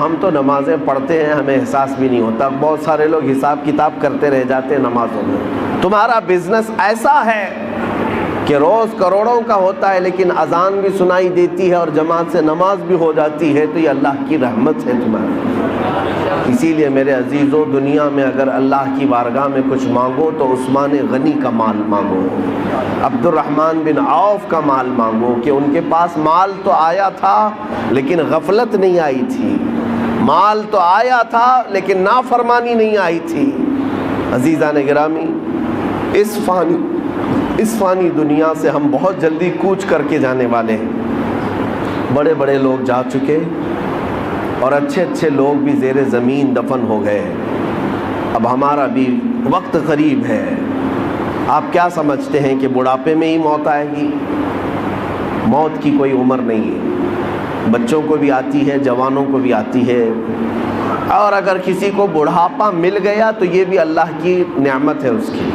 ہم تو نمازیں پڑھتے ہیں ہمیں احساس بھی نہیں ہوتا. بہت سارے لوگ حساب کتاب کرتے رہ جاتے ہیں نمازوں میں. تمہارا بزنس ایسا ہے کہ روز کروڑوں کا ہوتا ہے لیکن اذان بھی سنائی دیتی ہے اور جماعت سے نماز بھی ہو جاتی ہے, تو یہ اللہ کی رحمت ہے تمہاری. اسی لیے میرے عزیزو, دنیا میں اگر اللہ کی بارگاہ میں کچھ مانگو تو عثمان غنی کا مال مانگو, عبد الرحمن بن عوف کا مال مانگو, کہ ان کے پاس مال تو آیا تھا لیکن غفلت نہیں آئی تھی, مال تو آیا تھا لیکن نافرمانی نہیں آئی تھی. عزیزان گرامی, اس فانی دنیا سے ہم بہت جلدی کوچ کر کے جانے والے ہیں. بڑے بڑے لوگ جا چکے اور اچھے اچھے لوگ بھی زیر زمین دفن ہو گئے. اب ہمارا بھی وقت قریب ہے. آپ کیا سمجھتے ہیں کہ بڑھاپے میں ہی موت آئے گی؟ موت کی کوئی عمر نہیں ہے, بچوں کو بھی آتی ہے, جوانوں کو بھی آتی ہے. اور اگر کسی کو بڑھاپا مل گیا تو یہ بھی اللہ کی نعمت ہے اس کی,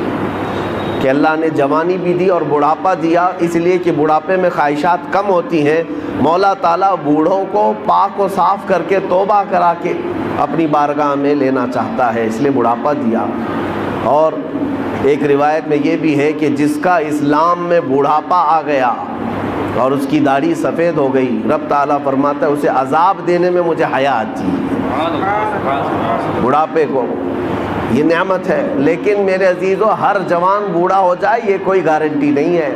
کہ اللہ نے جوانی بھی دی اور بڑھاپا دیا, اس لیے کہ بڑھاپے میں خواہشات کم ہوتی ہیں. مولا تعالیٰ بوڑھوں کو پاک و صاف کر کے توبہ کرا کے اپنی بارگاہ میں لینا چاہتا ہے, اس لیے بڑھاپا دیا. اور ایک روایت میں یہ بھی ہے کہ جس کا اسلام میں بڑھاپا آ گیا اور اس کی داڑھی سفید ہو گئی, رب تعالیٰ فرماتا ہے اسے عذاب دینے میں مجھے حیا آتی ہے. بڑھاپے کو یہ نعمت ہے. لیکن میرے عزیزو, ہر جوان بوڑھا ہو جائے یہ کوئی گارنٹی نہیں ہے,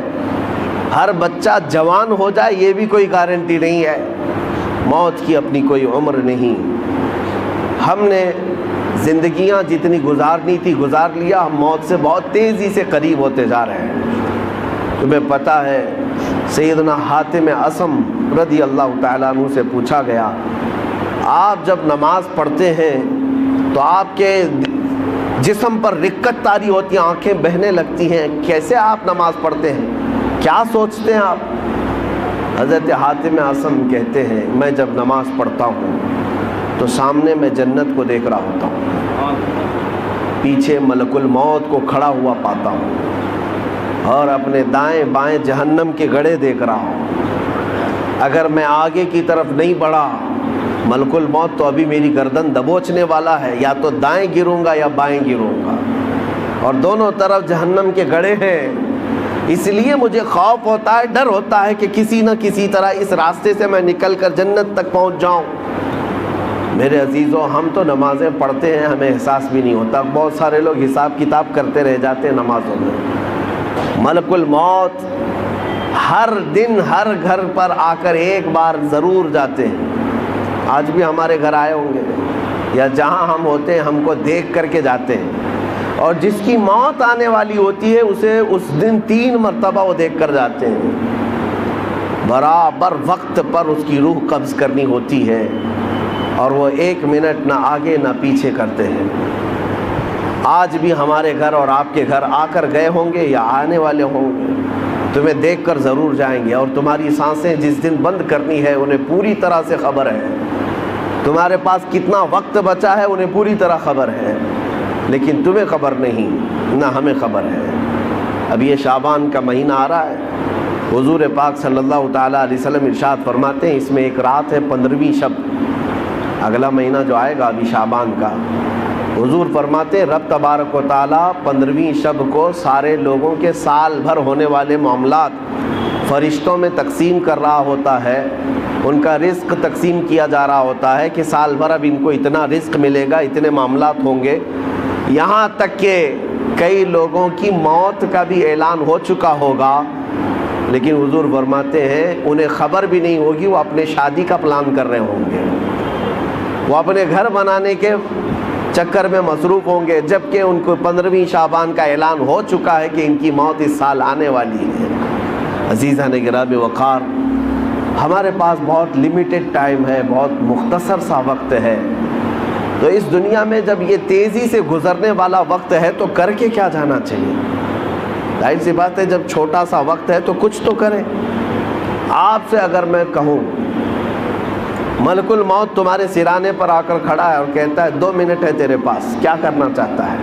ہر بچہ جوان ہو جائے یہ بھی کوئی گارنٹی نہیں ہے. موت کی اپنی کوئی عمر نہیں. ہم نے زندگیاں جتنی گزارنی تھی گزار لیا, ہم موت سے بہت تیزی سے قریب ہوتے جا رہے ہیں. تمہیں پتہ ہے سیدنا حاتم اصم رضی اللہ تعالیٰ عنہ سے پوچھا گیا, آپ جب نماز پڑھتے ہیں تو آپ کے جسم پر رکت طاری ہوتی ہے, آنکھیں بہنے لگتی ہیں, کیسے آپ نماز پڑھتے ہیں, کیا سوچتے ہیں آپ؟ حضرت حاتم اصم کہتے ہیں, میں جب نماز پڑھتا ہوں تو سامنے میں جنت کو دیکھ رہا ہوتا ہوں, پیچھے ملک الموت کو کھڑا ہوا پاتا ہوں, اور اپنے دائیں بائیں جہنم کے گڑھے دیکھ رہا ہوں. اگر میں آگے کی طرف نہیں بڑھا, ملک الموت تو ابھی میری گردن دبوچنے والا ہے, یا تو دائیں گروں گا یا بائیں گروں گا, اور دونوں طرف جہنم کے گڑھے ہیں. اس لیے مجھے خوف ہوتا ہے, ڈر ہوتا ہے کہ کسی نہ کسی طرح اس راستے سے میں نکل کر جنت تک پہنچ جاؤں. میرے عزیزو, ہم تو نمازیں پڑھتے ہیں ہمیں احساس بھی نہیں ہوتا. بہت سارے لوگ حساب کتاب کرتے رہ جاتے ہیں نمازوں میں. ملک الموت ہر دن ہر گھر پر آ کر ایک بار ضرور جاتے ہیں. آج بھی ہمارے گھر آئے ہوں گے, یا جہاں ہم ہوتے ہیں ہم کو دیکھ کر کے جاتے ہیں. اور جس کی موت آنے والی ہوتی ہے اسے اس دن 3 مرتبہ وہ دیکھ کر جاتے ہیں. برابر وقت پر اس کی روح قبض کرنی ہوتی ہے, اور وہ 1 منٹ نہ آگے نہ پیچھے کرتے ہیں. آج بھی ہمارے گھر اور آپ کے گھر آ کر گئے ہوں گے یا آنے والے ہوں گے, تمہیں دیکھ کر ضرور جائیں گے. اور تمہاری سانسیں جس دن بند کرنی ہے انہیں پوری طرح سے خبر ہے, تمہارے پاس کتنا وقت بچا ہے انہیں پوری طرح خبر ہے, لیکن تمہیں خبر نہیں, نہ ہمیں خبر ہے. اب یہ شعبان کا مہینہ آ رہا ہے. حضور پاک صلی اللہ تعالیٰ علیہ وسلم ارشاد فرماتے ہیں اس میں ایک رات ہے 15ویں شب. اگلا مہینہ جو آئے گا ابھی شعبان کا, حضور فرماتے ہیں رب تبارک و تعالیٰ 15ویں شب کو سارے لوگوں کے سال بھر ہونے والے معاملات فرشتوں میں تقسیم کر رہا ہوتا ہے. ان کا رزق تقسیم کیا جا رہا ہوتا ہے کہ سال بھر اب ان کو اتنا رزق ملے گا, اتنے معاملات ہوں گے. یہاں تک کہ کئی لوگوں کی موت کا بھی اعلان ہو چکا ہوگا, لیکن حضور فرماتے ہیں انہیں خبر بھی نہیں ہوگی. وہ اپنے شادی کا پلان کر رہے ہوں گے, وہ اپنے گھر بنانے کے چکر میں مصروف ہوں گے, جبکہ ان کو 15ویں شعبان کا اعلان ہو چکا ہے کہ ان کی موت اس سال آنے والی ہے. عزیزان گرامی وقار, ہمارے پاس بہت لیمیٹڈ ٹائم ہے, بہت مختصر سا وقت ہے. تو اس دنیا میں جب یہ تیزی سے گزرنے والا وقت ہے تو کر کے کیا جانا چاہیے؟ ظاہر سی بات ہے جب چھوٹا سا وقت ہے تو کچھ تو کریں. آپ سے اگر میں کہوں ملک الموت تمہارے سرانے پر آ کر کھڑا ہے اور کہتا ہے 2 منٹ ہے تیرے پاس, کیا کرنا چاہتا ہے؟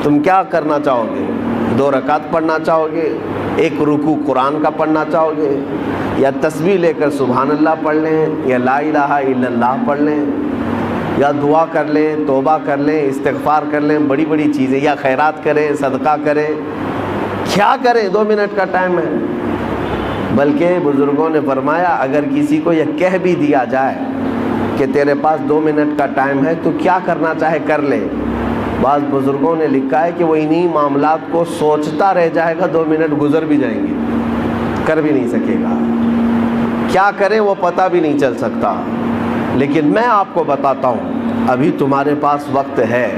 تم کیا کرنا چاہو گے؟ 2 رکعت پڑھنا چاہو گے, ایک رکوع قرآن کا پڑھنا چاہو گے، یا تسبیح لے کر سبحان اللہ پڑھ لیں، یا لا الہ الا اللہ پڑھ لیں، یا دعا کر لیں، توبہ کر لیں، استغفار کر لیں، بڑی بڑی چیزیں، یا خیرات کریں، صدقہ کریں، کیا کریں، 2 منٹ کا ٹائم ہے۔ بلکہ بزرگوں نے فرمایا اگر کسی کو یہ کہہ بھی دیا جائے کہ تیرے پاس 2 منٹ کا ٹائم ہے تو کیا کرنا چاہے کر لے، بعض بزرگوں نے لکھا ہے کہ وہ انہی معاملات کو سوچتا رہ جائے گا، 2 منٹ گزر بھی جائیں گے، کر بھی نہیں سکے گا، کیا کریں وہ پتہ بھی نہیں چل سکتا۔ لیکن میں آپ کو بتاتا ہوں ابھی تمہارے پاس وقت ہے،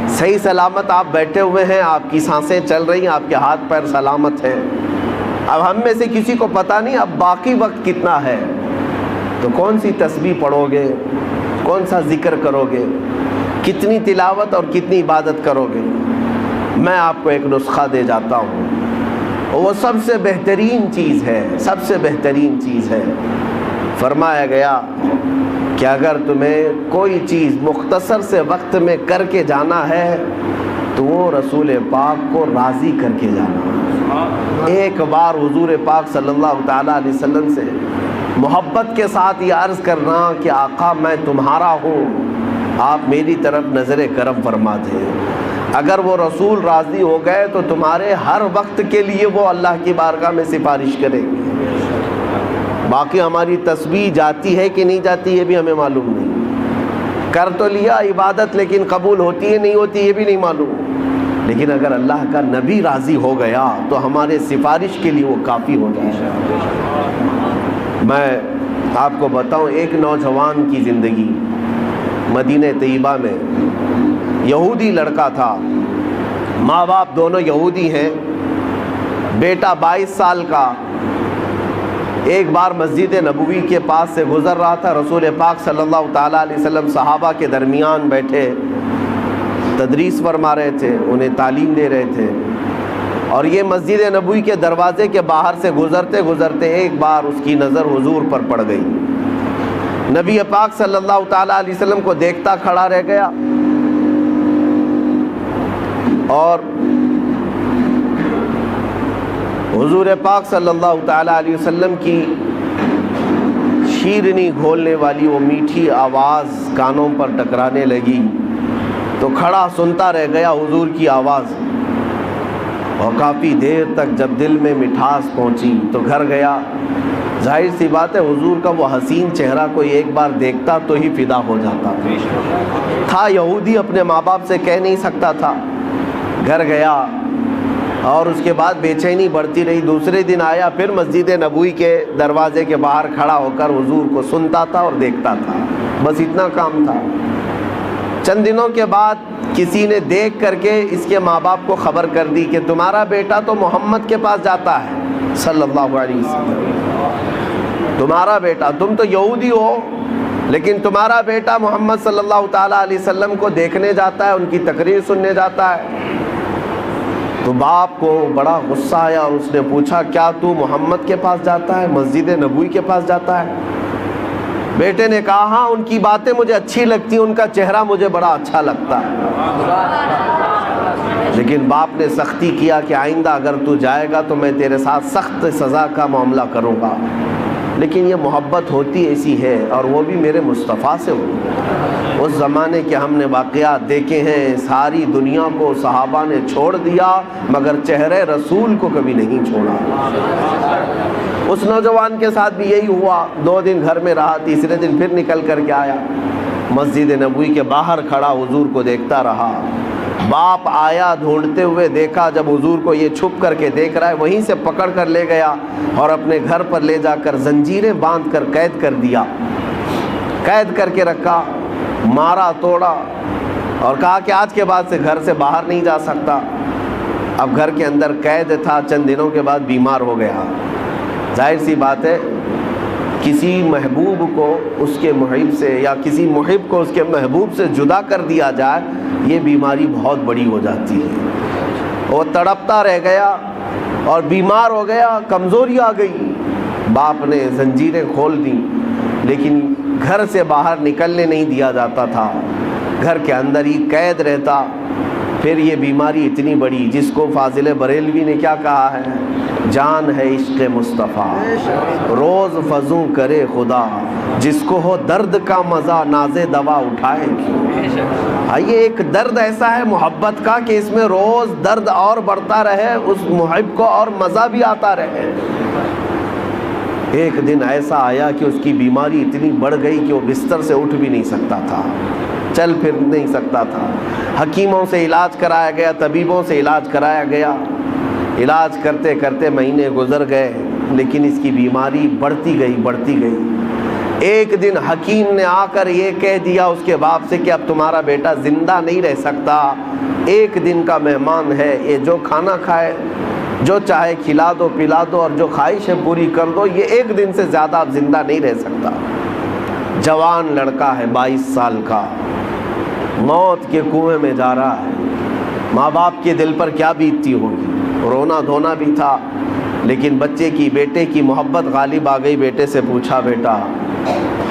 صحیح سلامت آپ بیٹھے ہوئے ہیں، آپ کی سانسیں چل رہی ہیں، آپ کے ہاتھ پیر سلامت ہیں۔ اب ہم میں سے کسی کو پتہ نہیں اب باقی وقت کتنا ہے، تو کون سی تسبیح پڑھو گے، کون سا ذکر کرو گے، کتنی تلاوت اور کتنی عبادت کرو گے۔ میں آپ کو ایک نسخہ دے جاتا ہوں، وہ سب سے بہترین چیز ہے، سب سے بہترین چیز ہے۔ فرمایا گیا کہ اگر تمہیں کوئی چیز مختصر سے وقت میں کر کے جانا ہے تو وہ رسول پاک کو راضی کر کے جانا۔ ایک بار حضور پاک صلی اللہ تعالیٰ علیہ وسلم سے محبت کے ساتھ یہ عرض کرنا کہ آقا میں تمہارا ہوں، آپ میری طرف نظر کرم فرما دیں۔ اگر وہ رسول راضی ہو گئے تو تمہارے ہر وقت کے لیے وہ اللہ کی بارگاہ میں سفارش کریں گے۔ باقی ہماری تسبیح جاتی ہے کہ نہیں جاتی یہ بھی ہمیں معلوم نہیں، کر تو لیا عبادت لیکن قبول ہوتی ہے نہیں ہوتی یہ بھی نہیں معلوم، لیکن اگر اللہ کا نبی راضی ہو گیا تو ہمارے سفارش کے لیے وہ کافی ہو جائے۔ میں آپ کو بتاؤں ایک نوجوان کی زندگی، مدینہ طیبہ میں یہودی لڑکا تھا، ماں باپ دونوں یہودی ہیں، بیٹا 22 سال کا ایک بار مسجد نبوی کے پاس سے گزر رہا تھا، رسول پاک صلی اللہ تعالیٰ علیہ وسلم صحابہ کے درمیان بیٹھے تدریس فرما رہے تھے، انہیں تعلیم دے رہے تھے، اور یہ مسجد نبوی کے دروازے کے باہر سے گزرتے گزرتے ایک بار اس کی نظر حضور پر پڑ گئی۔ نبی پاک صلی اللہ تعالیٰ علیہ وسلم کو دیکھتا کھڑا رہ گیا، اور حضور پاک صلی اللہ تعالیٰ علیہ وسلم کی شیرنی گھولنے والی وہ میٹھی آواز کانوں پر ٹکرانے لگی تو کھڑا سنتا رہ گیا حضور کی آواز، اور کافی دیر تک جب دل میں مٹھاس پہنچی تو گھر گیا۔ ظاہر سی بات ہے حضور کا وہ حسین چہرہ کوئی ایک بار دیکھتا تو ہی فدا ہو جاتا تھا۔ یہودی اپنے ماں باپ سے کہہ نہیں سکتا تھا، گھر گیا اور اس کے بعد بے چینی بڑھتی رہی۔ دوسرے دن آیا، پھر مسجد نبوی کے دروازے کے باہر کھڑا ہو کر حضور کو سنتا تھا اور دیکھتا تھا، بس اتنا کام تھا۔ چند دنوں کے بعد کسی نے دیکھ کر کے اس کے ماں باپ کو خبر کر دی کہ تمہارا بیٹا تو محمد کے پاس جاتا ہے صلی اللہ علیہ وسلم، تمہارا بیٹا، تم تو یہودی ہو لیکن تمہارا بیٹا محمد صلی اللہ تعالیٰ علیہ وسلم کو دیکھنے جاتا ہے، ان کی تقریر سننے جاتا ہے۔ تو باپ کو بڑا غصہ آیا اور اس نے پوچھا کیا تو محمد کے پاس جاتا ہے، مسجد نبوی کے پاس جاتا ہے؟ بیٹے نے کہا ہاں ان کی باتیں مجھے اچھی لگتی ہیں، ان کا چہرہ مجھے بڑا اچھا لگتا ہے، لیکن باپ نے سختی کیا کہ آئندہ اگر تو جائے گا تو میں تیرے ساتھ سخت سزا کا معاملہ کروں گا، لیکن یہ محبت ہوتی ایسی ہے، اور وہ بھی میرے مصطفیٰ سے ہوئی۔ اس زمانے کے ہم نے واقعات دیکھے ہیں، ساری دنیا کو صحابہ نے چھوڑ دیا مگر چہرے رسول کو کبھی نہیں چھوڑا۔ اس نوجوان کے ساتھ بھی یہی ہوا، 2 دن گھر میں رہا، تیسرے دن پھر نکل کر کے آیا، مسجد نبوی کے باہر کھڑا حضور کو دیکھتا رہا۔ باپ آیا ڈھونڈتے ہوئے، دیکھا جب حضور کو یہ چھپ کر کے دیکھ رہا ہے، وہیں سے پکڑ کر لے گیا اور اپنے گھر پر لے جا کر زنجیریں باندھ کر قید کر دیا، قید کر کے رکھا، مارا توڑا، اور کہا کہ آج کے بعد سے گھر سے باہر نہیں جا سکتا۔ اب گھر کے اندر قید تھا، چند دنوں کے بعد بیمار ہو گیا۔ ظاہر سی بات ہے کسی محبوب کو اس کے محب سے، یا کسی محب کو اس کے محبوب سے جدا کر دیا جائے، یہ بیماری بہت بڑی ہو جاتی ہے۔ وہ تڑپتا رہ گیا اور بیمار ہو گیا، کمزوری آ گئی، باپ نے زنجیریں کھول دیں، لیکن گھر سے باہر نکلنے نہیں دیا جاتا تھا، گھر کے اندر ہی قید رہتا۔ پھر یہ بیماری اتنی بڑی جس کو فاضل بریلوی نے کیا کہا ہے، جان ہے عشق مصطفیٰ، روز فضوں کرے خدا، جس کو ہو درد کا مزہ ناز دوا اٹھائے کیوں۔ یہ ایک درد ایسا ہے محبت کا کہ اس میں روز درد اور بڑھتا رہے، اس محب کو اور مزہ بھی آتا رہے۔ ایک دن ایسا آیا کہ اس کی بیماری اتنی بڑھ گئی کہ وہ بستر سے اٹھ بھی نہیں سکتا تھا، چل پھر نہیں سکتا تھا۔ حکیموں سے علاج کرایا گیا، طبیبوں سے علاج کرایا گیا، علاج کرتے کرتے مہینے گزر گئے، لیکن اس کی بیماری بڑھتی گئی۔ ایک دن حکیم نے آ کر یہ کہہ دیا اس کے باپ سے کہ اب تمہارا بیٹا زندہ نہیں رہ سکتا، ایک دن کا مہمان ہے، یہ جو کھانا کھائے، جو چاہے کھلا دو پلا دو اور جو خواہش ہے پوری کر دو، یہ ایک دن سے زیادہ اب زندہ نہیں رہ سکتا۔ جوان لڑکا ہے 22 سال کا، موت کے کنویں میں جا رہا ہے۔ ماں باپ کے دل پر کیا بیتتی ہوگی، رونا دھونا بھی تھا، لیکن بچے کی، بیٹے کی محبت غالب آ گئی۔ بیٹے سے پوچھا، بیٹا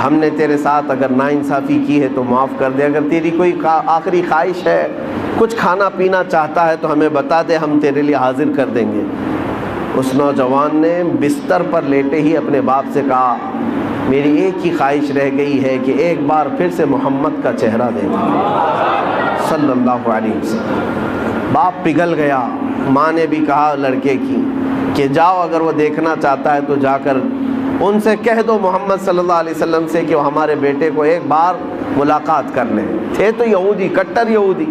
ہم نے تیرے ساتھ اگر ناانصافی کی ہے تو معاف کر دے، اگر تیری کوئی آخری خواہش ہے، کچھ کھانا پینا چاہتا ہے تو ہمیں بتا دے، ہم تیرے لیے حاضر کر دیں گے۔ اس نوجوان نے بستر پر لیٹے ہی اپنے باپ سے کہا، میری ایک ہی خواہش رہ گئی ہے کہ ایک بار پھر سے محمد کا چہرہ دیکھوں صلی اللہ علیہ وسلم۔ باپ پگھل گیا۔ ماں نے بھی کہا لڑکے کی کہ جاؤ، اگر وہ دیکھنا چاہتا ہے تو جا کر ان سے کہہ دو محمد صلی اللہ علیہ وسلم سے کہ وہ ہمارے بیٹے کو ایک بار ملاقات کر لیں۔ تھے تو یہودی، کٹر یہودی،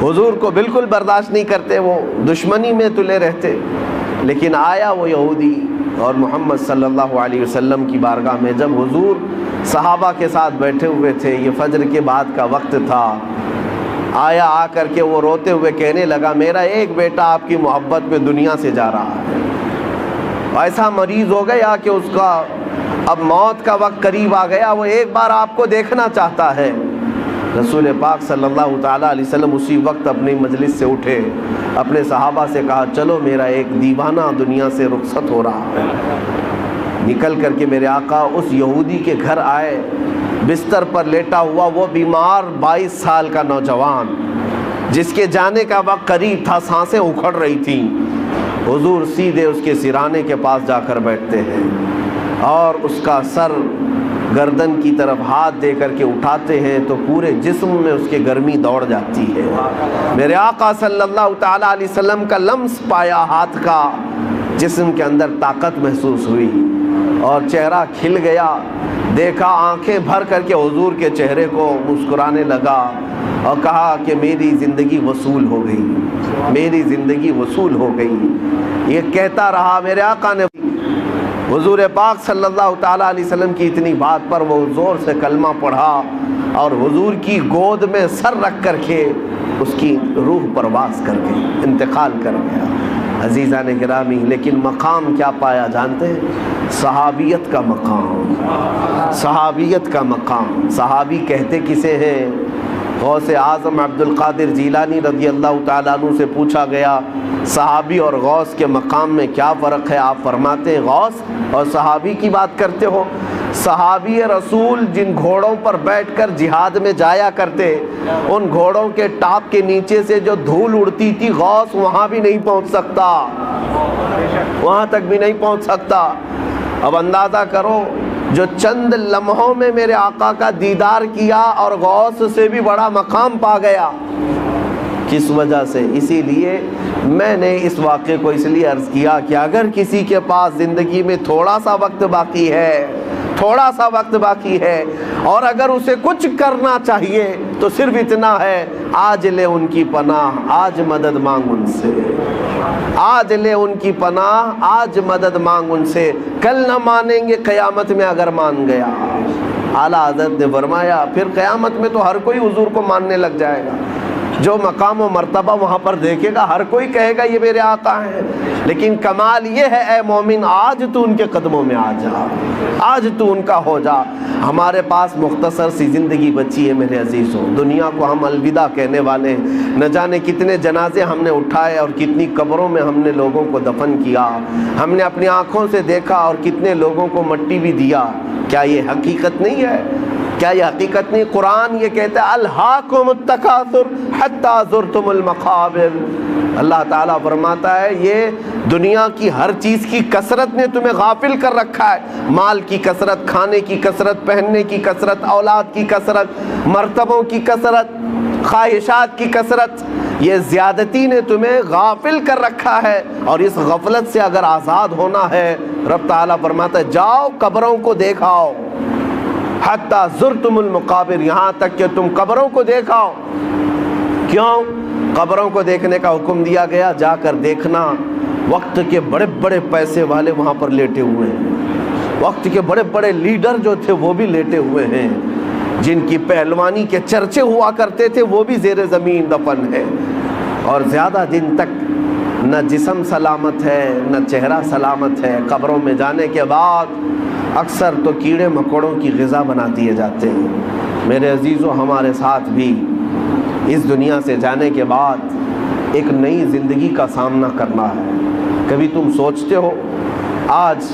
حضور کو بالکل برداشت نہیں کرتے، وہ دشمنی میں تلے رہتے، لیکن آیا وہ یہودی اور محمد صلی اللہ علیہ وسلم کی بارگاہ میں جب حضور صحابہ کے ساتھ بیٹھے ہوئے تھے، یہ فجر کے بعد کا وقت تھا، آیا، آ کر کے وہ روتے ہوئے کہنے لگا، میرا ایک بیٹا آپ کی محبت میں دنیا سے جا رہا ہے، ایسا مریض ہو گیا کہ اس کا اب موت کا وقت قریب آ گیا، وہ ایک بار آپ کو دیکھنا چاہتا ہے۔ رسول پاک صلی اللہ تعالیٰ علیہ وسلم اسی وقت اپنی مجلس سے اٹھے، اپنے صحابہ سے کہا، چلو میرا ایک دیوانہ دنیا سے رخصت ہو رہا ہے۔ نکل کر کے میرے آقا اس یہودی کے گھر آئے، بستر پر لیٹا ہوا وہ بیمار 22 سال کا نوجوان جس کے جانے کا وقت قریب تھا، سانسیں اکھڑ رہی تھیں۔ حضور سیدھے اس کے سرانے کے پاس جا کر بیٹھتے ہیں اور اس کا سر گردن کی طرف ہاتھ دے کر کے اٹھاتے ہیں تو پورے جسم میں اس کے گرمی دوڑ جاتی ہے۔ میرے آقا صلی اللہ تعالیٰ علیہ وسلم کا لمس پایا ہاتھ کا، جسم کے اندر طاقت محسوس ہوئی اور چہرہ کھل گیا۔ دیکھا، آنکھیں بھر کر کے حضور کے چہرے کو مسکرانے لگا اور کہا کہ میری زندگی وصول ہو گئی، میری زندگی وصول ہو گئی۔ یہ کہتا رہا، میرے آقا نے حضور پاک صلی اللہ تعالیٰ علیہ وسلم کی اتنی بات پر وہ زور سے کلمہ پڑھا اور حضور کی گود میں سر رکھ کر کے اس کی روح پرواز کر گئی، انتقال کر گیا۔ عزیزان گرامی، لیکن مقام کیا پایا جانتے ہیں؟ صحابیت کا مقام، صحابیت کا مقام۔ صحابی کہتے کسے ہیں؟ غوث اعظم عبد القادر جیلانی رضی اللہ تعالیٰ عنہ سے پوچھا گیا، صحابی اور غوث کے مقام میں کیا فرق ہے؟ آپ فرماتے ہیں غوث اور صحابی کی بات کرتے ہو؟ صحابی رسول جن گھوڑوں پر بیٹھ کر جہاد میں جایا کرتے، ان گھوڑوں کے ٹاپ کے نیچے سے جو دھول اڑتی تھی، غوث وہاں بھی نہیں پہنچ سکتا، وہاں تک بھی نہیں پہنچ سکتا۔ اب اندازہ کرو، جو چند لمحوں میں میرے آقا کا دیدار کیا اور غوث سے بھی بڑا مقام پا گیا، کس وجہ سے؟ اسی لیے میں نے اس واقعے کو اس لیے عرض کیا کہ اگر کسی کے پاس زندگی میں تھوڑا سا وقت باقی ہے، تھوڑا سا وقت باقی ہے، اور اگر اسے کچھ کرنا چاہیے تو صرف اتنا ہے، آج لے ان کی پناہ، آج مدد مانگ ان سے، آج لے ان کی پناہ، آج مدد مانگ ان سے، کل نہ مانیں گے، قیامت میں اگر مان گیا۔ اعلیٰ حضرت نے فرمایا پھر قیامت میں تو ہر کوئی حضور کو ماننے لگ جائے گا، جو مقام و مرتبہ وہاں پر دیکھے گا ہر کوئی کہے گا یہ میرے آقا ہیں، لیکن کمال یہ ہے اے مومن، آج تو ان کے قدموں میں آ جا، آج تو ان کا ہو جا۔ ہمارے پاس مختصر سی زندگی بچی ہے میرے عزیزوں، دنیا کو ہم الوداع کہنے والے ہیں، نہ جانے کتنے جنازے ہم نے اٹھائے اور کتنی قبروں میں ہم نے لوگوں کو دفن کیا، ہم نے اپنی آنکھوں سے دیکھا اور کتنے لوگوں کو مٹی بھی دیا۔ کیا یہ حقیقت نہیں ہے کیا یہ حقیقت نہیں؟ قرآن یہ کہتا ہے الہاکم التکاثر حتی زرتم المقابر۔ اللہ تعالیٰ فرماتا ہے یہ دنیا کی ہر چیز کی کثرت نے تمہیں غافل کر رکھا ہے، مال کی کثرت، کھانے کی کثرت، پہننے کی کثرت، اولاد کی کثرت، مرتبوں کی کثرت، خواہشات کی کثرت، یہ زیادتی نے تمہیں غافل کر رکھا ہے، اور اس غفلت سے اگر آزاد ہونا ہے رب تعالیٰ فرماتا ہے جاؤ قبروں کو دیکھاؤ، حتی زرتم المقابر، یہاں تک کہ تم قبروں کو دیکھاؤ۔ کیوں قبروں کو دیکھنے کا حکم دیا گیا؟ جا کر دیکھنا وقت کے بڑے بڑے پیسے والے وہاں پر لیٹے ہوئے ہیں، وقت کے بڑے بڑے لیڈر جو تھے وہ بھی لیٹے ہوئے ہیں، جن کی پہلوانی کے چرچے ہوا کرتے تھے وہ بھی زیر زمین دفن ہے، اور زیادہ دن تک نہ جسم سلامت ہے نہ چہرہ سلامت ہے۔ قبروں میں جانے کے بعد اکثر تو کیڑے مکوڑوں کی غذا بنا دیے جاتے ہیں۔ میرے عزیزو، ہمارے ساتھ بھی اس دنیا سے جانے کے بعد ایک نئی زندگی کا سامنا کرنا ہے۔ کبھی تم سوچتے ہو آج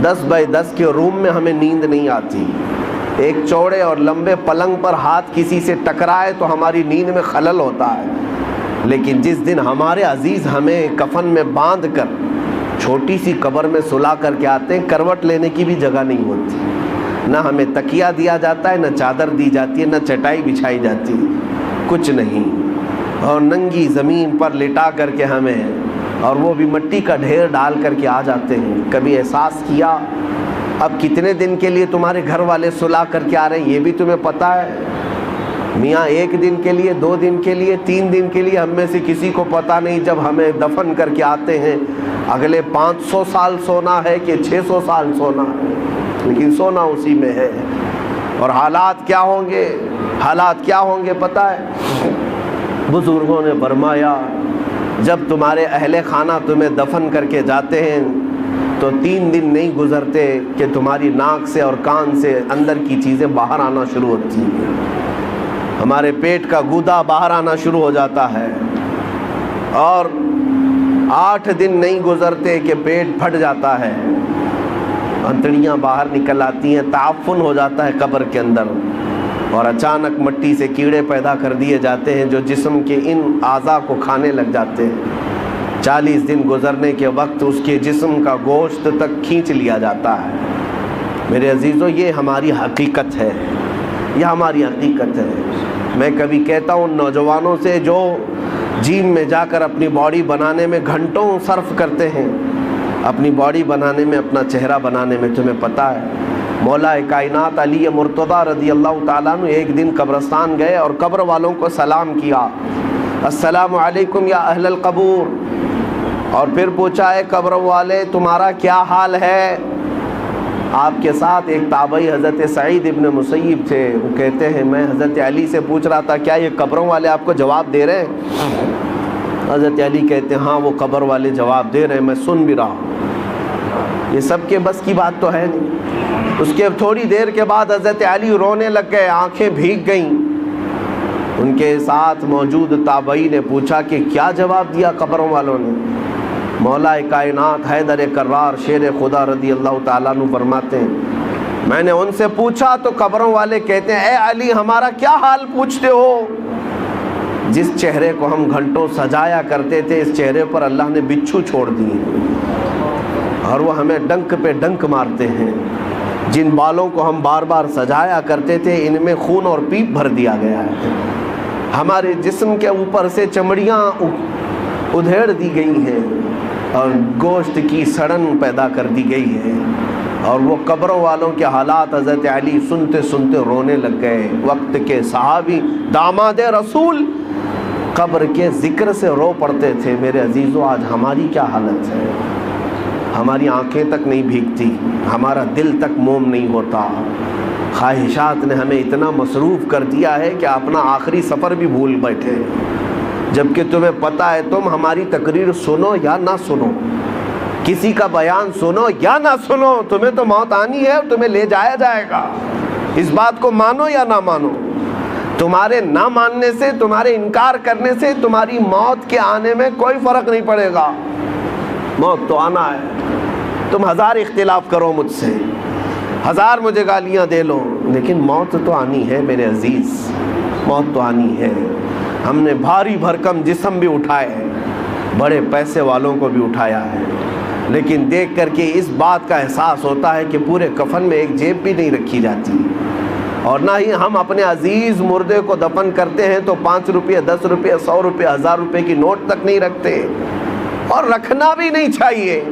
10 بائی 10 کے روم میں ہمیں نیند نہیں آتی، ایک چوڑے اور لمبے پلنگ پر ہاتھ کسی سے ٹکرائے تو ہماری نیند میں خلل ہوتا ہے، لیکن جس دن ہمارے عزیز ہمیں کفن میں باندھ کر چھوٹی سی قبر میں سلا کر کے آتے ہیں، کروٹ لینے کی بھی جگہ نہیں ہوتی، نہ ہمیں تکیہ دیا جاتا ہے، نہ چادر دی جاتی ہے، نہ چٹائی بچھائی جاتی ہے، کچھ نہیں، اور ننگی زمین پر لٹا کر کے ہمیں، اور وہ بھی مٹی کا ڈھیر ڈال کر کے آ جاتے ہیں۔ کبھی احساس کیا اب کتنے دن کے لیے تمہارے گھر والے سلا کر کے آ رہے ہیں یہ بھی تمہیں پتہ ہے؟ میاں 1 دن کے لیے، 2 دن کے لیے، 3 دن کے لیے ہم میں سے کسی کو پتہ نہیں جب ہمیں دفن کر کے آتے ہیں اگلے 500 سال سونا ہے کہ 600 سال سونا ہے، لیکن سونا اسی میں ہے۔ اور حالات کیا ہوں گے، حالات کیا ہوں گے پتہ ہے؟ بزرگوں نے فرمایا جب تمہارے اہل خانہ تمہیں دفن کر کے جاتے ہیں تو 3 دن نہیں گزرتے کہ تمہاری ناک سے اور کان سے اندر کی چیزیں باہر آنا شروع ہوتی ہیں، ہمارے پیٹ کا گودا باہر آنا شروع ہو جاتا ہے، اور 8 دن نہیں گزرتے کہ پیٹ پھٹ جاتا ہے، انتڑیاں باہر نکل آتی ہیں، تعفن ہو جاتا ہے قبر کے اندر، اور اچانک مٹی سے کیڑے پیدا کر دیے جاتے ہیں جو جسم کے ان اعضاء کو کھانے لگ جاتے ہیں۔ 40 دن گزرنے کے وقت اس کے جسم کا گوشت تک کھینچ لیا جاتا ہے۔ میرے عزیزو، یہ ہماری حقیقت ہے، یہ ہماری حقیقت ہے۔ میں کبھی کہتا ہوں نوجوانوں سے جو جیم میں جا کر اپنی باڈی بنانے میں گھنٹوں صرف کرتے ہیں، اپنی باڈی بنانے میں، اپنا چہرہ بنانے میں، تمہیں پتہ ہے مولا کائنات علی مرتضیٰ رضی اللہ تعالیٰ عنہ ایک دن قبرستان گئے اور قبر والوں کو سلام کیا، السلام علیکم یا اہل القبور، اور پھر پوچھا ہے قبر والے تمہارا کیا حال ہے؟ آپ کے ساتھ ایک تابعی حضرت سعید ابن مسیب تھے، وہ کہتے ہیں میں حضرت علی سے پوچھ رہا تھا کیا یہ قبروں والے آپ کو جواب دے رہے ہیں؟ حضرت علی کہتے ہیں ہاں وہ قبر والے جواب دے رہے ہیں، میں سن بھی رہا ہوں۔ یہ سب کے بس کی بات تو ہے نہیں۔ اس کے تھوڑی دیر کے بعد حضرت علی رونے لگ گئے، آنکھیں بھیگ گئیں۔ ان کے ساتھ موجود تابعی نے پوچھا کہ کیا جواب دیا قبروں والوں نے؟ مولا کائنات حیدر کرار شیر خدا رضی اللہ تعالیٰ عنہ فرماتے ہیں میں نے ان سے پوچھا تو قبروں والے کہتے ہیں اے علی ہمارا کیا حال پوچھتے ہو؟ جس چہرے کو ہم گھنٹوں سجایا کرتے تھے اس چہرے پر اللہ نے بچھو چھوڑ دیے اور وہ ہمیں ڈنک پہ ڈنک مارتے ہیں۔ جن بالوں کو ہم بار بار سجایا کرتے تھے ان میں خون اور پیپ بھر دیا گیا ہے۔ ہمارے جسم کے اوپر سے چمڑیاں ادھیڑ دی گئی ہیں اور گوشت کی سڑن پیدا کر دی گئی ہے، اور وہ قبروں والوں کے حالات حضرت علی سنتے سنتے رونے لگ گئے۔ وقت کے صحابی داماد رسول قبر کے ذکر سے رو پڑتے تھے۔ میرے عزیزو، آج ہماری کیا حالت ہے؟ ہماری آنکھیں تک نہیں بھیگتی، ہمارا دل تک موم نہیں ہوتا، خواہشات نے ہمیں اتنا مصروف کر دیا ہے کہ اپنا آخری سفر بھی بھول بیٹھے، جبکہ تمہیں پتہ ہے تم ہماری تقریر سنو یا نہ سنو، کسی کا بیان سنو یا نہ سنو، تمہیں تو موت آنی ہے اور تمہیں لے جایا جائے گا۔ اس بات کو مانو یا نہ مانو، تمہارے نہ ماننے سے، تمہارے انکار کرنے سے تمہاری موت کے آنے میں کوئی فرق نہیں پڑے گا۔ موت تو آنا ہے، تم 1000 اختلاف کرو مجھ سے، 1000 مجھے گالیاں دے لو، لیکن موت تو آنی ہے میرے عزیز، موت تو آنی ہے۔ ہم نے بھاری بھرکم جسم بھی اٹھائے، بڑے پیسے والوں کو بھی اٹھایا ہے، لیکن دیکھ کر کے اس بات کا احساس ہوتا ہے کہ پورے کفن میں ایک جیب بھی نہیں رکھی جاتی، اور نہ ہی ہم اپنے عزیز مردے کو دفن کرتے ہیں تو 5 روپے 10 روپے 100 روپے 1000 روپے کی نوٹ تک نہیں رکھتے، اور رکھنا بھی نہیں چاہیے۔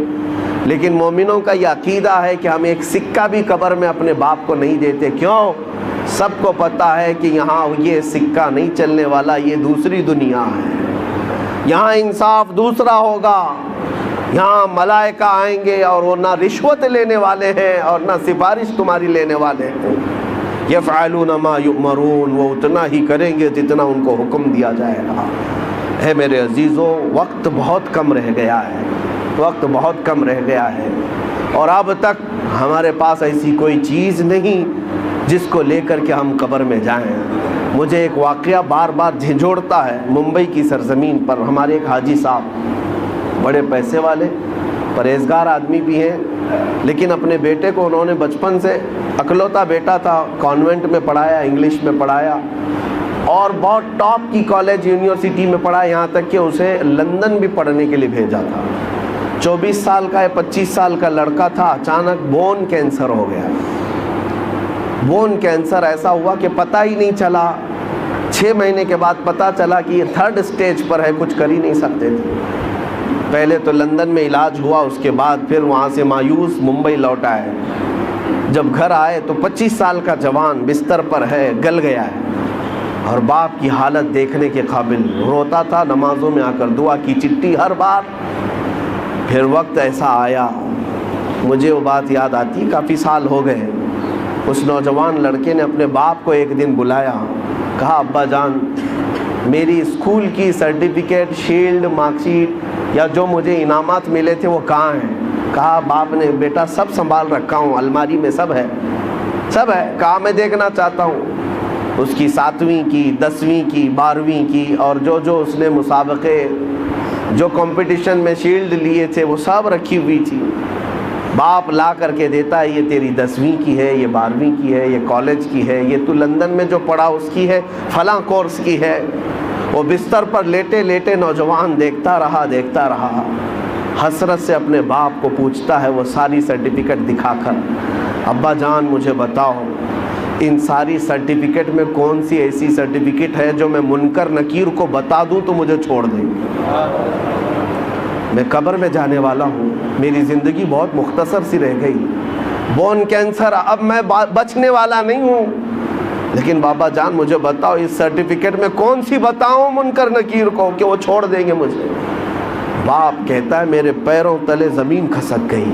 لیکن مومنوں کا یہ عقیدہ ہے کہ ہم ایک سکہ بھی قبر میں اپنے باپ کو نہیں دیتے۔ کیوں؟ سب کو پتہ ہے کہ یہاں یہ سکہ نہیں چلنے والا، یہ دوسری دنیا ہے، یہاں انصاف دوسرا ہوگا، یہاں ملائکہ آئیں گے اور وہ نہ رشوت لینے والے ہیں اور نہ سفارش تمہاری لینے والے ہیں۔ یفعلون ما یؤمرون، وہ اتنا ہی کریں گے جتنا ان کو حکم دیا جائے گا۔ اے میرے عزیزوں، وقت بہت کم رہ گیا ہے، وقت بہت کم رہ گیا ہے، اور اب تک ہمارے پاس ایسی کوئی چیز نہیں جس کو لے کر کے ہم قبر میں جائیں۔ مجھے ایک واقعہ بار بار جھنجھوڑتا ہے۔ ممبئی کی سرزمین پر ہمارے ایک حاجی صاحب، بڑے پیسے والے، پرہیزگار آدمی بھی ہیں، لیکن اپنے بیٹے کو انہوں نے بچپن سے، اکلوتا بیٹا تھا، کانوینٹ میں پڑھایا، انگلش میں پڑھایا، اور بہت ٹاپ کی کالج یونیورسٹی میں پڑھا، یہاں تک کہ اسے لندن بھی پڑھنے کے لیے بھیجا تھا۔ 24 سال کا یا 25 سال کا لڑکا تھا، اچانک بون کینسر ہو گیا۔ بون کینسر ایسا ہوا کہ پتہ ہی نہیں چلا، 6 مہینے کے بعد پتہ چلا کہ یہ 3rd سٹیج پر ہے، کچھ کر ہی نہیں سکتے تھے۔ پہلے تو لندن میں علاج ہوا، اس کے بعد پھر وہاں سے مایوس ممبئی لوٹ آئے۔ جب گھر آئے تو 25 سال کا جوان بستر پر ہے، گل گیا ہے، اور باپ کی حالت دیکھنے کے قابل، روتا تھا، نمازوں میں آ کر دعا کی چٹھی ہر بار۔ پھر وقت ایسا آیا، مجھے وہ بات یاد آتی، کافی سال ہو گئے، اس نوجوان لڑکے نے اپنے باپ کو ایک دن بلایا، کہا ابا جان میری اسکول کی سرٹیفکیٹ، شیلڈ، مارک شیٹ یا جو مجھے انعامات ملے تھے وہ کہاں ہیں؟ کہا باپ نے بیٹا سب سنبھال رکھا ہوں، الماری میں سب ہے، سب ہے۔ کہا میں دیکھنا چاہتا ہوں۔ اس کی 7ویں کی، 10ویں کی، 12ویں کی، اور جو اس نے مسابقے، جو کمپٹیشن میں شیلڈ لیے تھے وہ سب رکھی ہوئی تھی۔ باپ لا کر کے دیتا ہے، یہ تیری 10ویں کی ہے، یہ 12ویں کی ہے، یہ کالج کی ہے، یہ تو لندن میں جو پڑھا اس کی ہے، فلاں کورس کی ہے۔ وہ بستر پر لیٹے لیٹے نوجوان دیکھتا رہا، حسرت سے اپنے باپ کو پوچھتا ہے وہ ساری سرٹیفکیٹ دکھا کر، ابا جان مجھے بتاؤ ان ساری سرٹیفکیٹ میں کون سی ایسی سرٹیفکیٹ ہے جو میں منکر نکیر کو بتا دوں تو مجھے چھوڑ دیں؟ میں قبر میں جانے والا ہوں، میری زندگی بہت مختصر سی رہ گئی، بون کینسر، اب میں بچنے والا نہیں ہوں، لیکن بابا جان مجھے بتاؤ اس سرٹیفکیٹ میں کون سی بتاؤں منکر نکیر کو کہ وہ چھوڑ دیں گے مجھے؟ باپ کہتا ہے میرے پیروں تلے زمین کھسک گئی،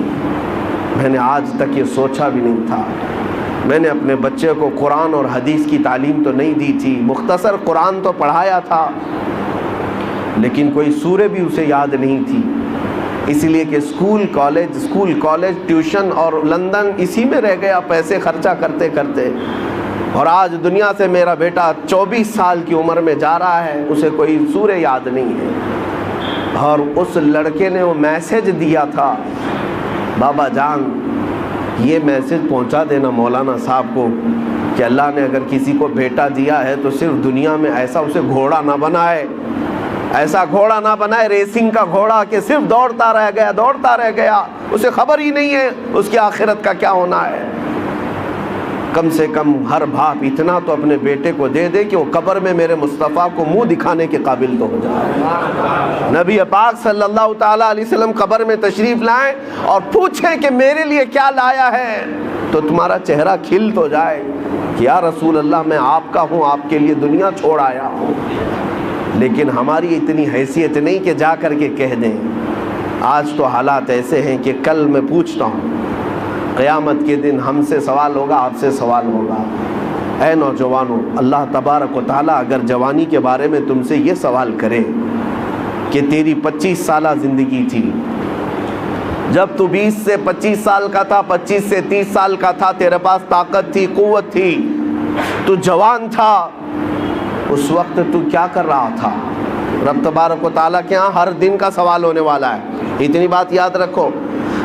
میں نے آج تک یہ سوچا بھی نہیں تھا۔ میں نے اپنے بچے کو قرآن اور حدیث کی تعلیم تو نہیں دی تھی، مختصر قرآن تو پڑھایا تھا، لیکن کوئی سورہ بھی اسے یاد نہیں تھی، اس لیے کہ اسکول کالج ٹیوشن اور لندن اسی میں رہ گیا پیسے خرچہ کرتے کرتے۔ اور آج دنیا سے میرا بیٹا 24 سال کی عمر میں جا رہا ہے، اسے کوئی سورہ یاد نہیں ہے۔ اور اس لڑکے نے وہ میسج دیا تھا، بابا جان یہ میسج پہنچا دینا مولانا صاحب کو کہ اللہ نے اگر کسی کو بیٹا دیا ہے تو صرف دنیا میں ایسا اسے گھوڑا نہ بنائے، ایسا گھوڑا نہ بنائے ریسنگ کا گھوڑا کہ صرف دوڑتا رہ گیا، اسے خبر ہی نہیں ہے اس کی آخرت کا کیا ہونا ہے۔ کم سے کم ہر باپ اتنا تو اپنے بیٹے کو دے دے کہ وہ قبر میں میرے مصطفیٰ کو منہ دکھانے کے قابل تو ہو جائے۔ نبی پاک صلی اللہ تعالیٰ علیہ وسلم قبر میں تشریف لائیں اور پوچھیں کہ میرے لیے کیا لایا ہے، تو تمہارا چہرہ کھل تو جائے کہ یا رسول اللہ میں آپ کا ہوں، آپ کے لیے دنیا چھوڑ آیا ہوں۔ لیکن ہماری اتنی حیثیت نہیں کہ جا کر کے کہہ دیں۔ آج تو حالات ایسے ہیں کہ کل میں پوچھتا ہوں، قیامت کے دن ہم سے سوال ہوگا، آپ سے سوال ہوگا۔ اے نوجوانوں، اللہ تبارک و تعالیٰ اگر جوانی کے بارے میں تم سے یہ سوال کرے کہ تیری 25 سالہ زندگی تھی، جب تو 20 سے 25 سال کا تھا، 25 سے 30 سال کا تھا، تیرے پاس طاقت تھی، قوت تھی، تو جوان تھا، اس وقت تو کیا کر رہا تھا؟ رب تبارک و تعالیٰ کے ہاں ہر دن کا سوال ہونے والا ہے، اتنی بات یاد رکھو۔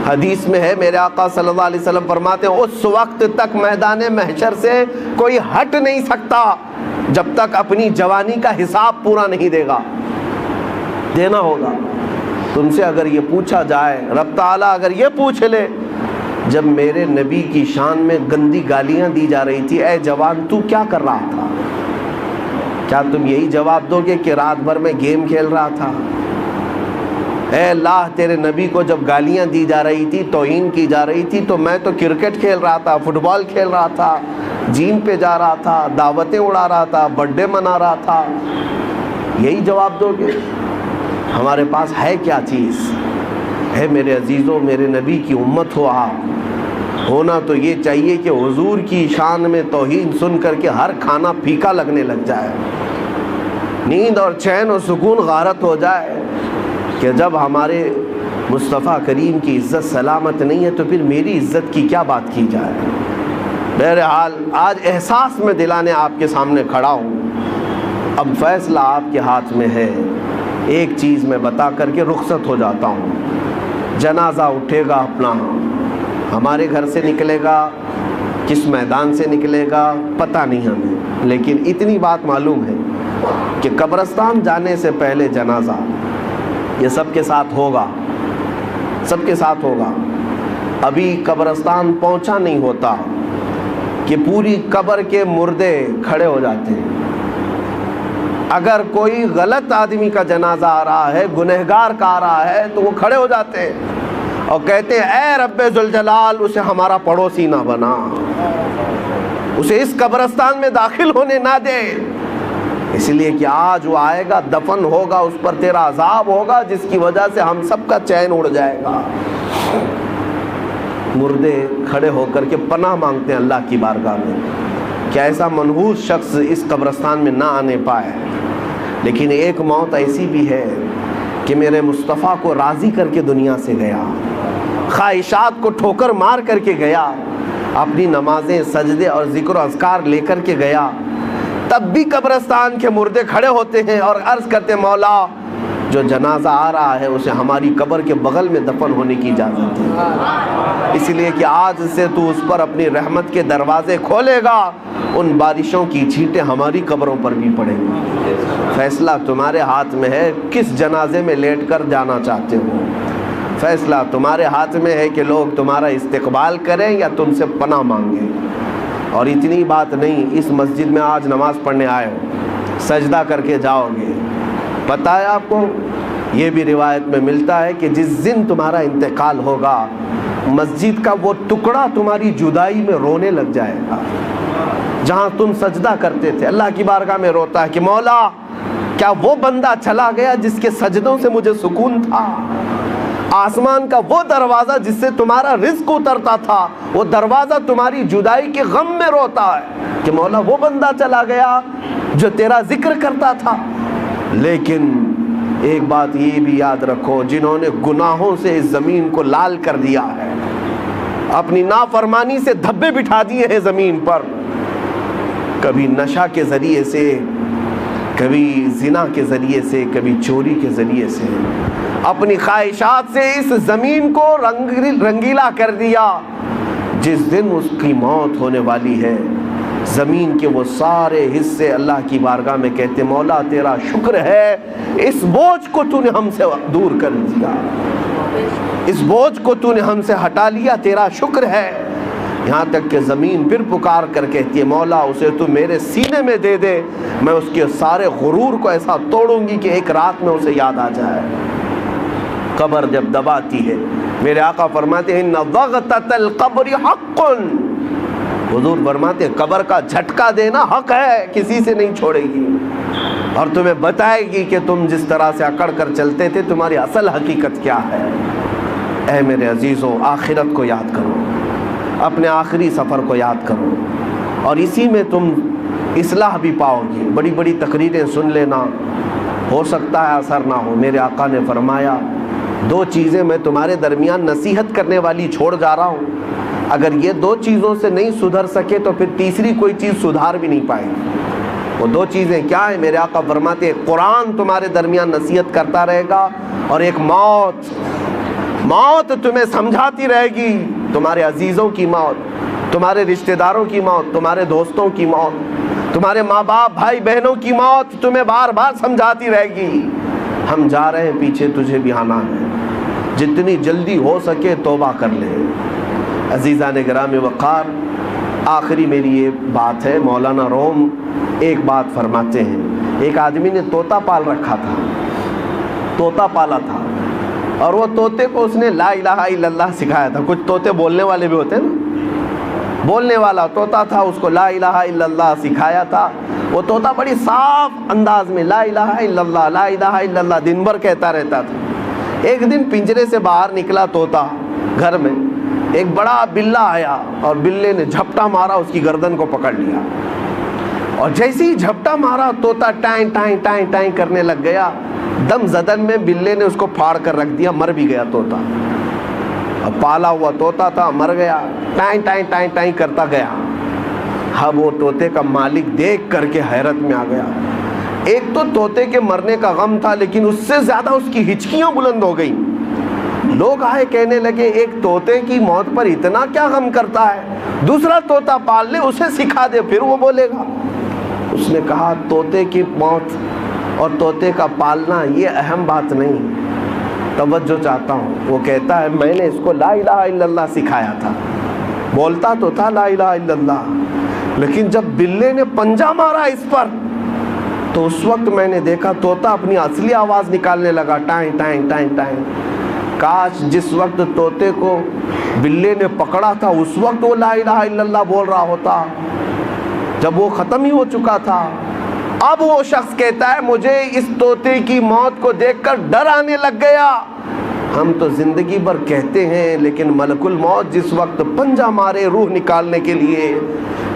حدیث میں ہے میرے آقا صلی اللہ علیہ وسلم فرماتے ہیں اس وقت تک میدان محشر سے کوئی ہٹ نہیں سکتا جب تک اپنی جوانی کا حساب پورا نہیں دے گا. دینا ہوگا. تم سے اگر یہ پوچھا جائے، رب تعالیٰ اگر یہ پوچھ لے جب میرے نبی کی شان میں گندی گالیاں دی جا رہی تھی، اے جوان تو کیا کر رہا تھا؟ کیا تم یہی جواب دو گے کہ رات بھر میں گیم کھیل رہا تھا؟ اے اللہ تیرے نبی کو جب گالیاں دی جا رہی تھی، توہین کی جا رہی تھی، تو میں تو کرکٹ کھیل رہا تھا، فٹ بال کھیل رہا تھا، جیم پہ جا رہا تھا، دعوتیں اڑا رہا تھا، برتھ ڈے منا رہا تھا. یہی جواب دو گے؟ ہمارے پاس ہے کیا چیز؟ ہے میرے عزیزوں، میرے نبی کی امت ہو آپ، ہونا تو یہ چاہیے کہ حضور کی شان میں توہین سن کر کے ہر کھانا پھیکا لگنے لگ جائے، نیند اور چین اور سکون غارت ہو جائے کہ جب ہمارے مصطفیٰ کریم کی عزت سلامت نہیں ہے تو پھر میری عزت کی کیا بات کی جائے. بہرحال آج احساس میں دلانے آپ کے سامنے کھڑا ہوں. اب فیصلہ آپ کے ہاتھ میں ہے. ایک چیز میں بتا کر کے رخصت ہو جاتا ہوں. جنازہ اٹھے گا اپنا، ہمارے گھر سے نکلے گا، کس میدان سے نکلے گا پتہ نہیں ہمیں، لیکن اتنی بات معلوم ہے کہ قبرستان جانے سے پہلے جنازہ یہ سب کے ساتھ ہوگا، سب کے ساتھ ہوگا. ابھی قبرستان پہنچا نہیں ہوتا کہ پوری قبر کے مردے کھڑے ہو جاتے ہیں. اگر کوئی غلط آدمی کا جنازہ آ رہا ہے، گنہگار کا آ رہا ہے، تو وہ کھڑے ہو جاتے ہیں اور کہتے ہیں اے رب ذوالجلال اسے ہمارا پڑوسی نہ بنا، اسے اس قبرستان میں داخل ہونے نہ دے، اس لیے کہ آج وہ آئے گا، دفن ہوگا، اس پر تیرا عذاب ہوگا جس کی وجہ سے ہم سب کا چین اڑ جائے گا. مردے کھڑے ہو کر کے پناہ مانگتے ہیں اللہ کی بارگاہ میں کہ ایسا منحوس شخص اس قبرستان میں نہ آنے پائے. لیکن ایک موت ایسی بھی ہے کہ میرے مصطفیٰ کو راضی کر کے دنیا سے گیا، خواہشات کو ٹھوکر مار کر کے گیا، اپنی نمازیں، سجدے اور ذکر و اذکار لے کر کے گیا. تب بھی قبرستان کے مردے کھڑے ہوتے ہیں اور عرض کرتے ہیں مولا جو جنازہ آ رہا ہے اسے ہماری قبر کے بغل میں دفن ہونے کی اجازت ہے، اس لیے کہ آج سے تو اس پر اپنی رحمت کے دروازے کھولے گا، ان بارشوں کی چھینٹیں ہماری قبروں پر بھی پڑیں گی. فیصلہ تمہارے ہاتھ میں ہے کس جنازے میں لیٹ کر جانا چاہتے ہو. فیصلہ تمہارے ہاتھ میں ہے کہ لوگ تمہارا استقبال کریں یا تم سے پناہ مانگیں. اور اتنی بات نہیں، اس مسجد میں آج نماز پڑھنے آئے ہو، سجدہ کر کے جاؤ گے. پتہ ہے آپ کو یہ بھی روایت میں ملتا ہے کہ جس دن تمہارا انتقال ہوگا مسجد کا وہ ٹکڑا تمہاری جدائی میں رونے لگ جائے گا. جہاں تم سجدہ کرتے تھے اللہ کی بارگاہ میں روتا ہے کہ مولا کیا وہ بندہ چلا گیا جس کے سجدوں سے مجھے سکون تھا. آسمان کا وہ دروازہ جس سے تمہارا رزق اترتا تھا، وہ دروازہ تمہاری جدائی کے غم میں روتا ہے کہ مولا وہ بندہ چلا گیا جو تیرا ذکر کرتا تھا. لیکن ایک بات یہ بھی یاد رکھو، جنہوں نے گناہوں سے اس زمین کو لال کر دیا ہے، اپنی نافرمانی سے دھبے بٹھا دیے ہیں زمین پر، کبھی نشہ کے ذریعے سے، کبھی زنا کے ذریعے سے، کبھی چوری کے ذریعے سے، اپنی خواہشات سے اس زمین کو رنگیلا کر دیا. جس دن اس کی موت ہونے والی ہے زمین کے وہ سارے حصے اللہ کی بارگاہ میں کہتے مولا تیرا شکر ہے اس بوجھ کو تو نے ہم سے دور کر دیا، اس بوجھ کو تو نے ہم سے ہٹا لیا، تیرا شکر ہے. یہاں تک کہ زمین پھر پکار کر کہتی ہے مولا اسے تو میرے سینے میں دے دے، میں اس کے سارے غرور کو ایسا توڑوں گی کہ ایک رات میں اسے یاد آ جائے. قبر جب دباتی ہے میرے آقا فرماتے ہیں ان ضغطۃ القبر حق، حضور فرماتے ہیں قبر کا جھٹکا دینا حق ہے، کسی سے نہیں چھوڑے گی اور تمہیں بتائے گی کہ تم جس طرح سے اکڑ کر چلتے تھے تمہاری اصل حقیقت کیا ہے. اے میرے عزیزوں آخرت کو یاد کرو، اپنے آخری سفر کو یاد کرو اور اسی میں تم اصلاح بھی پاؤ گی. بڑی بڑی تقریریں سن لینا، ہو سکتا ہے اثر نہ ہو. میرے آقا نے فرمایا دو چیزیں میں تمہارے درمیان نصیحت کرنے والی چھوڑ جا رہا ہوں، اگر یہ دو چیزوں سے نہیں سدھر سکے تو پھر تیسری کوئی چیز سدھار بھی نہیں پائے گی. وہ دو چیزیں کیا ہیں؟ میرے آقا فرماتے ہیں قرآن تمہارے درمیان نصیحت کرتا رہے گا اور ایک موت. موت تمہیں سمجھاتی رہے گی، تمہارے عزیزوں کی موت، تمہارے رشتہ داروں کی موت، تمہارے دوستوں کی موت، تمہارے ماں باپ بھائی بہنوں کی موت تمہیں بار بار سمجھاتی رہے گی ہم جا رہے ہیں پیچھے، تجھے بھی آنا ہے، جتنی جلدی ہو سکے توبہ کر لے۔ عزیزان گرامی وقار، آخری میری یہ بات ہے، مولانا روم ایک بات فرماتے ہیں، ایک آدمی نے طوطا پال رکھا تھا، طوطا پالا تھا، اور وہ طوطے کو اس نے لا الہ الا اللہ سکھایا تھا۔ کچھ طوطے بولنے والے بھی ہوتے ہیں نا، بولنے والا طوطا تھا، اس کو لا الہ الا اللہ سکھایا تھا۔ وہ طوطا بڑی صاف انداز میں لا الہ الا اللہ لا الہ الا اللہ دن بھر کہتا رہتا تھا۔ ایک دن پنجرے سے باہر نکلا طوطا گھر میں، ایک بڑا بلہ آیا اور بلے نے جھپٹا مارا، اس کی گردن کو پکڑ لیا، اور جیسے ہی جھپٹا مارا طوطا ٹائیں ٹائیں ٹائیں ٹائیں کرنے لگ گیا، دم زدن میں بلے نے اس کو پھاڑ کر رکھ دیا، مر بھی گیا طوطا۔ اب پالا ہوا طوطا تھا، مر گیا، ٹائیں ٹائیں ٹائیں ٹائیں کرتا گیا۔ اب وہ طوطے کا مالک دیکھ کر کے حیرت میں آ گیا۔ ایک تو طوطے کے مرنے کا غم تھا، لیکن اس سے زیادہ اس کی ہچکیاں بلند ہو گئیں۔ لوگ آئے کہنے لگے ایک طوطے کی موت پر اتنا کیا غم کرتا ہے، دوسرا طوطا پال لے، اسے سکھا دے، پھر وہ بولے گا۔ اس نے کہا طوطے کی موت اور طوطے کا پالنا یہ اہم بات نہیں، توجہ چاہتا ہوں۔ وہ کہتا ہے میں نے اس کو لا الہ الا اللہ سکھایا تھا، بولتا تو تھا لا الہ الا اللہ، لیکن جب بلے نے پنجہ مارا اس پر تو اس وقت میں نے دیکھا طوطا اپنی اصلی آواز نکالنے لگا، ٹائیں ٹائیں ٹائیں ٹائیں۔ کاش جس وقت طوطے کو بلے نے پکڑا تھا اس وقت وہ لا الہ الا اللہ بول رہا ہوتا، جب وہ ختم ہی ہو چکا تھا۔ اب وہ شخص کہتا ہے مجھے اس طوطے کی موت کو دیکھ کر ڈر آنے لگ گیا۔ ہم تو زندگی بھر کہتے ہیں، لیکن ملک الموت جس وقت پنجہ مارے روح نکالنے کے لیے،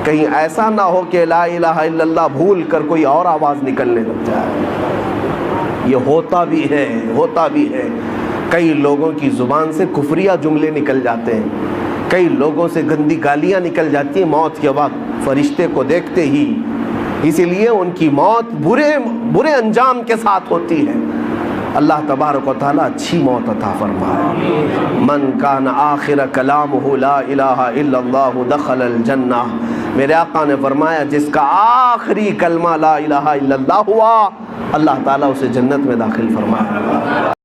کہیں ایسا نہ ہو کہ لا الہ الا اللہ بھول کر کوئی اور آواز نکلنے لگ جائے۔ یہ ہوتا بھی ہے، ہوتا بھی ہے۔ کئی لوگوں کی زبان سے کفریہ جملے نکل جاتے ہیں، کئی لوگوں سے گندی گالیاں نکل جاتی ہیں موت کے وقت فرشتے کو دیکھتے ہی، اسی لیے ان کی موت برے انجام کے ساتھ ہوتی ہے۔ اللہ تبارک و تعالیٰ اچھی موت عطا فرمائے۔ من کان آخر کلامہ لا الہ الا اللہ دخل الجنہ، میرے آقا نے فرمایا جس کا آخری کلمہ لا الہ الا اللہ ہوا، اللہ تعالیٰ اسے جنت میں داخل فرمائے۔